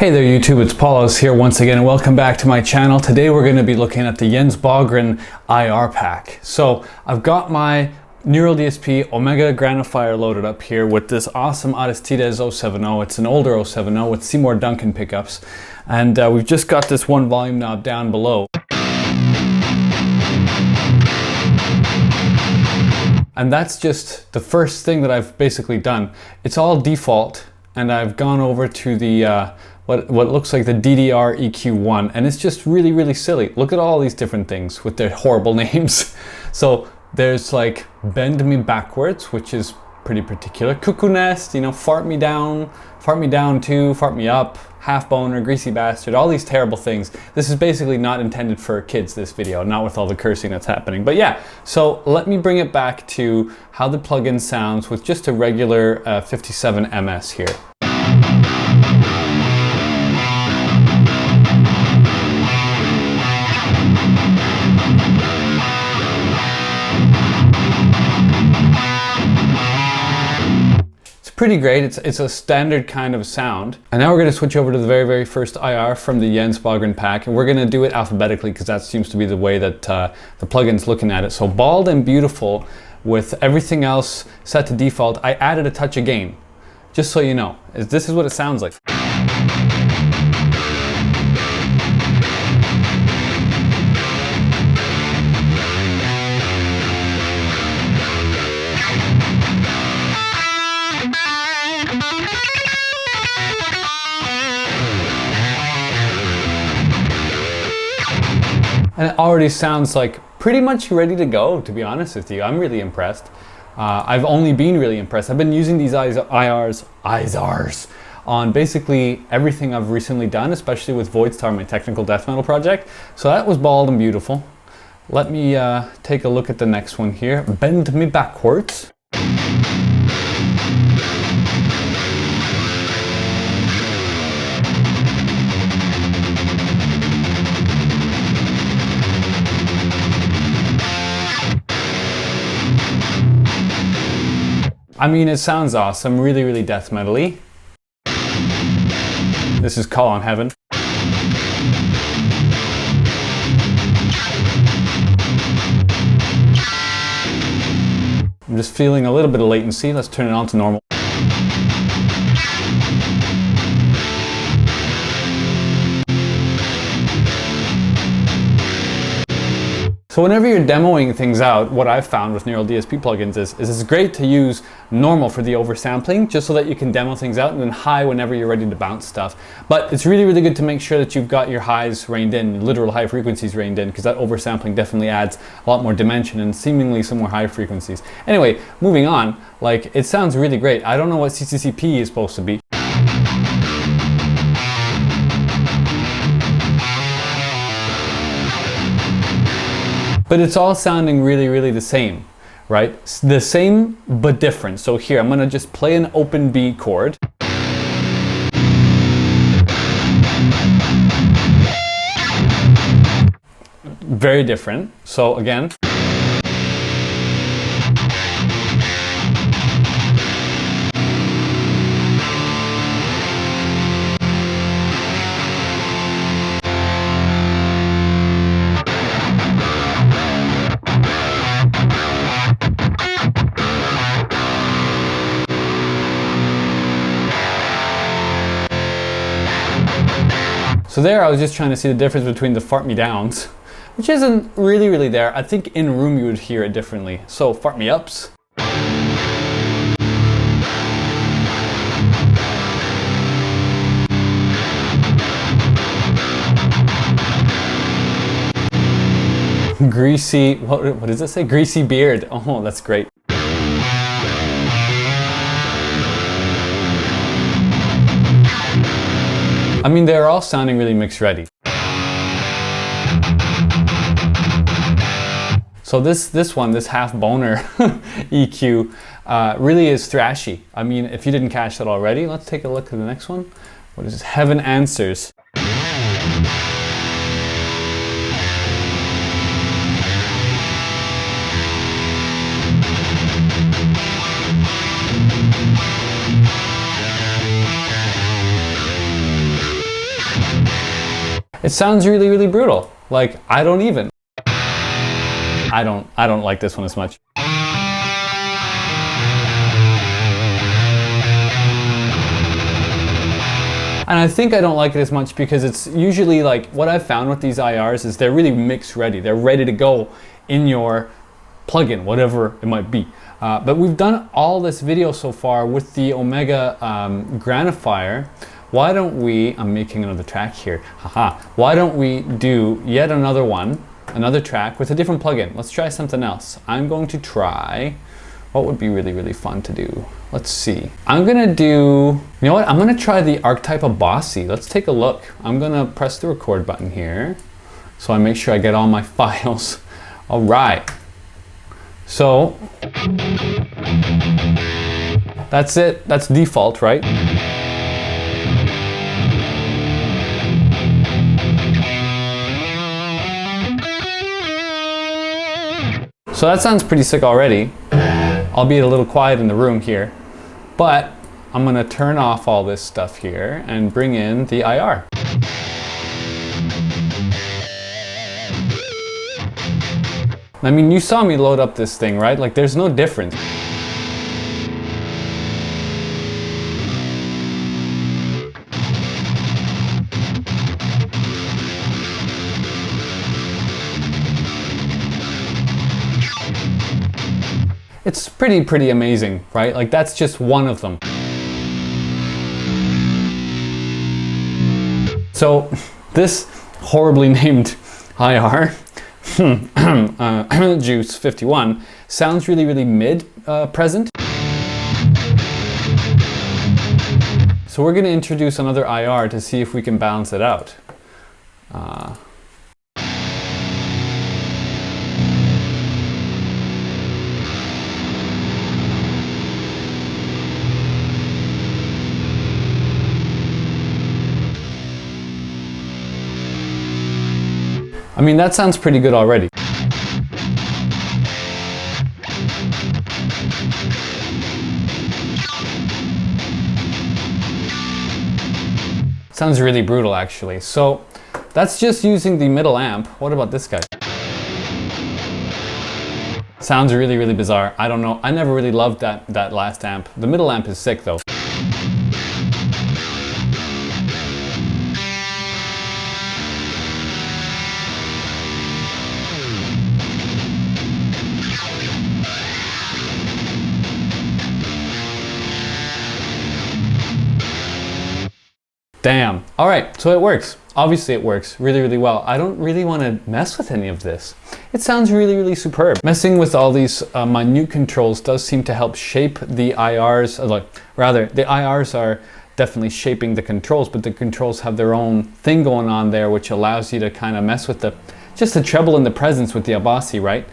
Hey there YouTube, it's Paulos here once again and welcome back to my channel. Today we're going to be looking at the Bogren IR pack. So I've got my Neural DSP Omega Granifier loaded up here with this awesome Aristides 070. It's an older 070 with Seymour Duncan pickups, and we've just got this one volume knob down below. And that's just the first thing that I've basically done. It's all default, and I've gone over to the what looks like the DDR EQ1, and it's just really silly. Look at all these different things with their horrible names. So there's like Bend Me Backwards, which is pretty particular. Cuckoo Nest, you know, Fart Me Down Too, Fart Me Up, Half Boner, Greasy Bastard, all these terrible things. This is basically not intended for kids, this video, not with all the cursing that's happening. But yeah, so let me bring it back to how the plugin sounds with just a regular 57 MS here. Pretty great. It's a standard kind of sound. And now we're going to switch over to the very first IR from the Bogren pack, and we're going to do it alphabetically because that seems to be the way that the plugin's looking at it. So Bald and Beautiful, with everything else set to default, I added a touch of gain, just so you know. This is what it sounds like. And it already sounds like pretty much ready to go, to be honest with you. I'm really impressed. I've only been really impressed. I've been using these IRs on basically everything I've recently done, especially with Voidstar, my technical death metal project. So that was Bald and Beautiful. Let me take a look at the next one here. Bend Me Backwards. I mean, it sounds awesome, really death metal-y. This is Call on Heaven. I'm just feeling a little bit of latency. Let's turn it on to normal. So whenever you're demoing things out, what I've found with Neural DSP plugins is it's great to use normal for the oversampling, just so that you can demo things out, and then high whenever you're ready to bounce stuff. But it's really good to make sure that you've got your highs reined in, literal high frequencies reined in, because that oversampling definitely adds a lot more dimension and seemingly some more high frequencies. Anyway, moving on, like, it sounds really great. I don't know what CCCP is supposed to be. But it's all sounding really the same, right? The same but different. So here, I'm gonna just play an open B chord. Very different. So again. So there I was just trying to see the difference between the Fart Me Downs, which isn't really there. I think in room you would hear it differently. So Fart Me Ups. Greasy, what does it say? Greasy Beard. Oh, that's great. I mean, they're all sounding really mix ready. So this one, this Half Boner EQ, really is thrashy. I mean, if you didn't catch that already, let's take a look at the next one. What is this? Heaven Answers. It sounds really, really brutal. Like, I don't like this one as much. And I think I don't like it as much because it's usually like, what I've found with these IRs is they're really mix ready. They're ready to go in your plugin, whatever it might be. But we've done all this video so far with the Omega Granifier. Why don't we, I'm making another track here, haha. Why don't we do yet another one, another track with a different plugin? Let's try something else. I'm going to try, what would be really, really fun to do? Let's see. I'm gonna do, you know what? I'm gonna try the archetype Abbasi. Let's take a look. I'm gonna press the record button here so I make sure I get all my files. All right. So, that's it. That's default, right? So that sounds pretty sick already, albeit a little quiet in the room here. But I'm gonna turn off all this stuff here and bring in the IR. I mean, you saw me load up this thing, right? Like, there's no difference. It's pretty amazing, right? Like, that's just one of them. So this horribly named IR, Juice 51, sounds really mid present. So we're going to introduce another IR to see if we can balance it out. I mean, that sounds pretty good already. Sounds really brutal, actually. So that's just using the middle amp. What about this guy? Sounds really bizarre. I don't know. I never really loved that last amp. The middle amp is sick though. Damn. All right, so it works. Obviously it works really well. I don't really want to mess with any of this. It sounds really superb. Messing with all these minute controls does seem to help shape the IRs, rather, the IRs are definitely shaping the controls, but the controls have their own thing going on there, which allows you to kind of mess with just the treble and the presence with the Abbasi, right?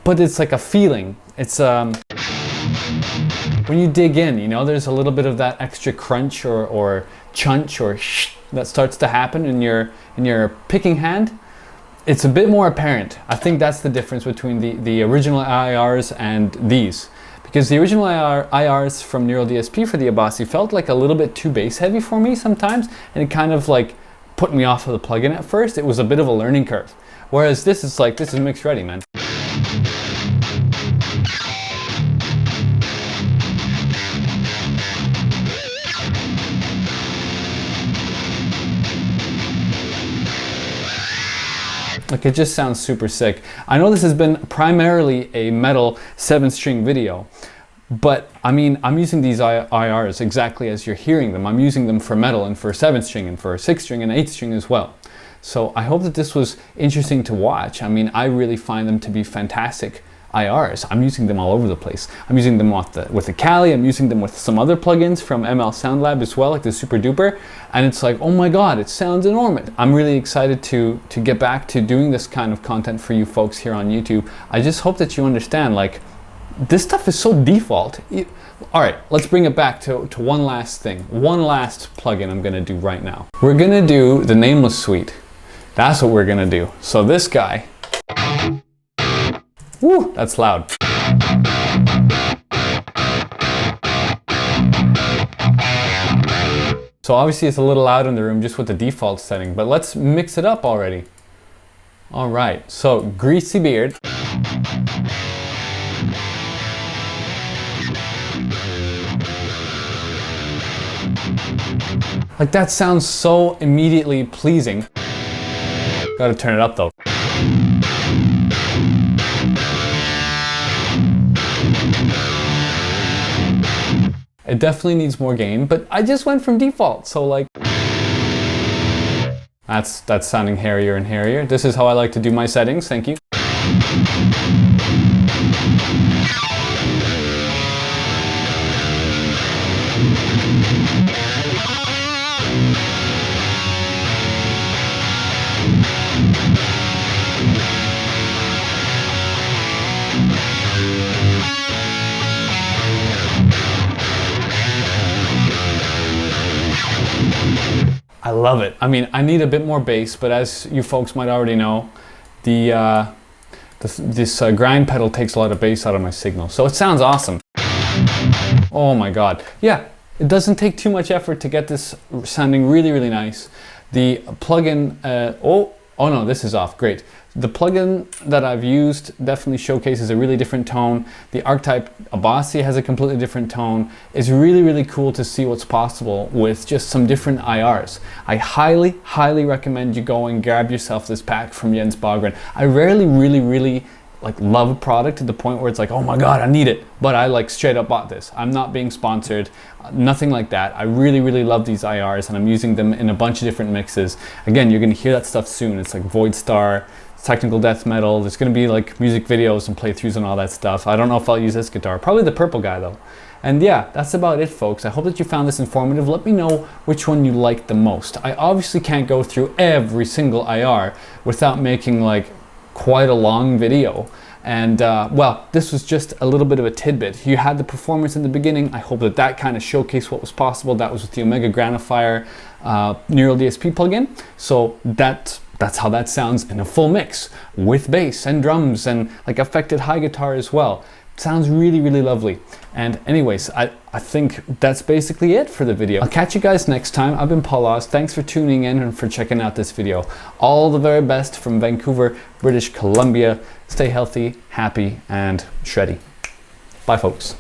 But it's like a feeling. It's, when you dig in, you know, there's a little bit of that extra crunch or chunch or shh that starts to happen in your picking hand. It's a bit more apparent. I think that's the difference between the original IRs and these. Because the original IRs from Neural DSP for the Abbasi felt like a little bit too bass heavy for me sometimes, and it kind of like put me off of the plugin at first. It was a bit of a learning curve. Whereas this is mixed ready, man. Like, it just sounds super sick. I know this has been primarily a metal 7-string video, but I mean, I'm using these IRs exactly as you're hearing them. I'm using them for metal and for 7-string and for 6-string and 8-string as well. So I hope that this was interesting to watch. I mean, I really find them to be fantastic IRs. I'm using them all over the place. I'm using them with the Kali, I'm using them with some other plugins from ML Sound Lab as well, like the Super Duper, and it's like, oh my god, it sounds enormous. I'm really excited to get back to doing this kind of content for you folks here on YouTube. I just hope that you understand, like, this stuff is so default. Alright, let's bring it back to one last thing. One last plugin I'm gonna do right now. We're gonna do the Nameless Suite. That's what we're gonna do. So this guy, woo, that's loud. So obviously it's a little loud in the room just with the default setting, but let's mix it up already. All right, so Greasy Beard. Like that sounds so immediately pleasing. Gotta turn it up though. It definitely needs more gain, but I just went from default, so like, that's sounding hairier and hairier. This is how I like to do my settings, thank you. I love it. I mean, I need a bit more bass, but as you folks might already know, this grind pedal takes a lot of bass out of my signal, so it sounds awesome. Oh my god. Yeah, it doesn't take too much effort to get this sounding really, really nice. The plugin, oh no, this is off, great. The plugin that I've used definitely showcases a really different tone. The archetype Abbasi has a completely different tone. It's really, really cool to see what's possible with just some different IRs. I highly, highly recommend you go and grab yourself this pack from Jens Bogren. I rarely really like love a product to the point where it's like, oh my god, I need it, but I like straight up bought this. I'm not being sponsored, nothing like that. I really love these IRs and I'm using them in a bunch of different mixes. Again, you're gonna hear that stuff soon. It's like Void Star, technical death metal. There's gonna be like music videos and playthroughs and all that stuff. I don't know if I'll use this guitar, probably the purple guy though. And yeah, that's about it, folks. I hope that you found this informative. Let me know which one you liked the most. I obviously can't go through every single IR without making like quite a long video. And well, this was just a little bit of a tidbit. You had the performance in the beginning. I hope that that kind of showcased what was possible. That was with the Omega Granifier Neural DSP plugin. So that's how that sounds in a full mix with bass and drums and like affected high guitar as well. It sounds really lovely. And anyways, I think that's basically it for the video. I'll catch you guys next time. I've been Paul Oz. Thanks for tuning in and for checking out this video. All the very best from Vancouver, British Columbia. Stay healthy, happy, and shreddy. Bye, folks.